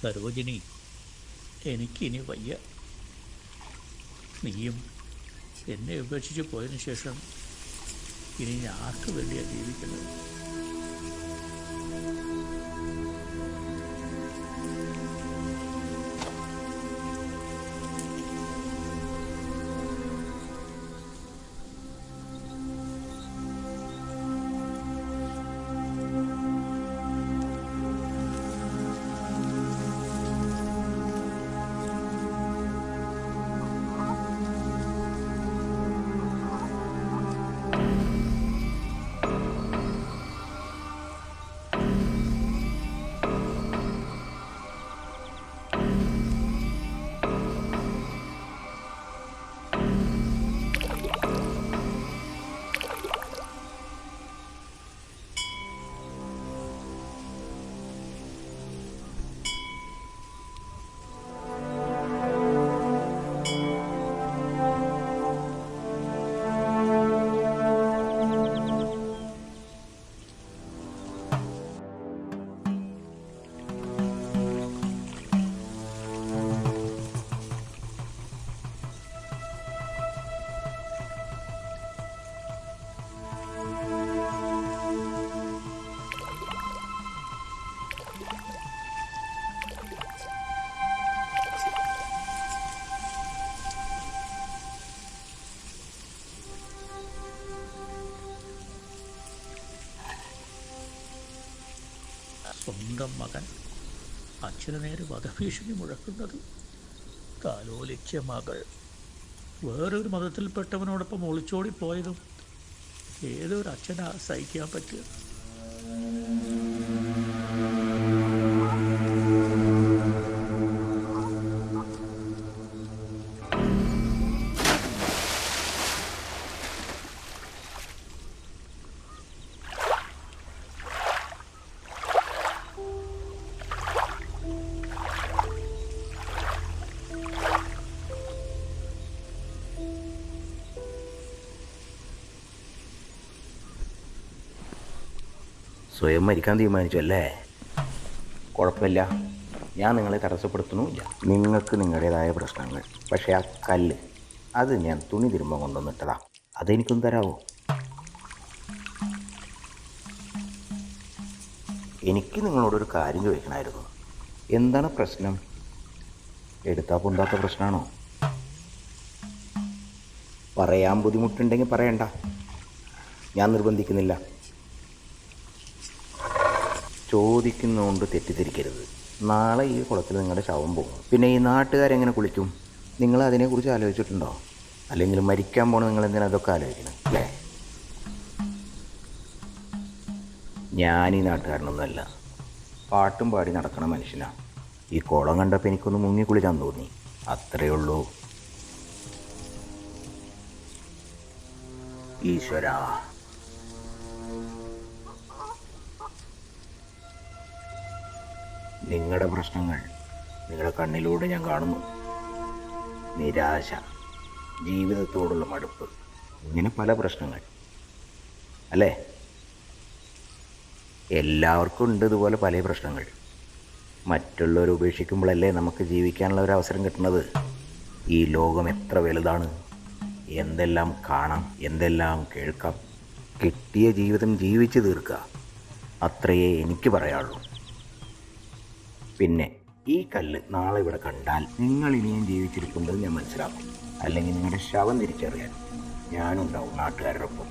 സരോജിനി, എനിക്കിനി വയ്യ. നീയും എന്നെ ഉപേക്ഷിച്ച് പോയതിനു ശേഷം ഇനി ഞാൻ ആർക്ക് വേണ്ടിയാണ് ജീവിക്കുന്നത്? സ്വന്തം മകൻ അച്ഛന് നേരെ വധഭീഷണി മുഴക്കുന്നത്, താലോലിച്ച മകൾ വേറൊരു മതത്തിൽപ്പെട്ടവനോടൊപ്പം ഒളിച്ചോടി പോയതും ഏതൊരു അച്ഛനാ സഹിക്കാൻ പറ്റുക? സ്വയം മരിക്കാൻ തീരുമാനിച്ചു അല്ലേ? കുഴപ്പമില്ല, ഞാൻ നിങ്ങളെ തടസ്സപ്പെടുത്തുന്നുമില്ല. നിങ്ങൾക്ക് നിങ്ങളുടേതായ പ്രശ്നങ്ങൾ. പക്ഷേ ആ കല്ല്, അത് ഞാൻ തുണി തിരുമ്പം കൊണ്ടുവന്നിട്ടതാ. അതെനിക്കൊന്ന് തരാമോ? എനിക്ക് നിങ്ങളോടൊരു കാര്യം ചോദിക്കണമായിരുന്നു. എന്താണ് പ്രശ്നം? എടുത്താൽ പൊന്താത്ത പ്രശ്നമാണോ? പറയാൻ ബുദ്ധിമുട്ടുണ്ടെങ്കിൽ പറയണ്ട, ഞാൻ നിർബന്ധിക്കുന്നില്ല. ചോദിക്കുന്നതുകൊണ്ട് തെറ്റിദ്ധരിക്കരുത്. നാളെ ഈ കുളത്തിൽ നിങ്ങളുടെ ശവം പോകും. പിന്നെ ഈ നാട്ടുകാരെങ്ങനെ കുളിക്കും? നിങ്ങൾ അതിനെക്കുറിച്ച് ആലോചിച്ചിട്ടുണ്ടോ? അല്ലെങ്കിൽ മരിക്കാൻ പോണ നിങ്ങൾ എന്തിനാ അതൊക്കെ ആലോചിക്കണം അല്ലേ? ഞാനീ നാട്ടുകാരനൊന്നുമല്ല, പാട്ടും പാടി നടക്കണ മനുഷ്യനാണ്. ഈ കുളം കണ്ടപ്പോൾ എനിക്കൊന്ന് മുങ്ങിക്കുളിക്കാൻ തോന്നി, അത്രയേ ഉള്ളൂ. ഈശ്വരാ, നിങ്ങളുടെ പ്രശ്നങ്ങൾ നിങ്ങളുടെ കണ്ണിലൂടെ ഞാൻ കാണുന്നു. നിരാശ, ജീവിതത്തോടുള്ള മടുപ്പ്, ഇങ്ങനെ പല പ്രശ്നങ്ങൾ അല്ലേ? എല്ലാവർക്കും ഉണ്ട് ഇതുപോലെ പല പ്രശ്നങ്ങൾ. മറ്റുള്ളവർ ഉപേക്ഷിക്കുമ്പോഴല്ലേ നമുക്ക് ജീവിക്കാനുള്ള ഒരു അവസരം കിട്ടുന്നത്. ഈ ലോകം എത്ര വലുതാണ്! എന്തെല്ലാം കാണാം, എന്തെല്ലാം കേൾക്കാം. കിട്ടിയ ജീവിതം ജീവിച്ച് തീർക്കുക, അത്രയേ എനിക്ക് പറയാനുള്ളൂ. പിന്നെ ഈ കല്ല് നാളെ ഇവിടെ കണ്ടാൽ നിങ്ങൾ ഇനിയും ജീവിച്ചിരിക്കുന്നത് ഞാൻ മനസ്സിലാക്കും. അല്ലെങ്കിൽ നിങ്ങളുടെ ശവം തിരിച്ചറിയാൻ ഞാനുണ്ടാവും നാട്ടുകാരുടെ ഒപ്പം.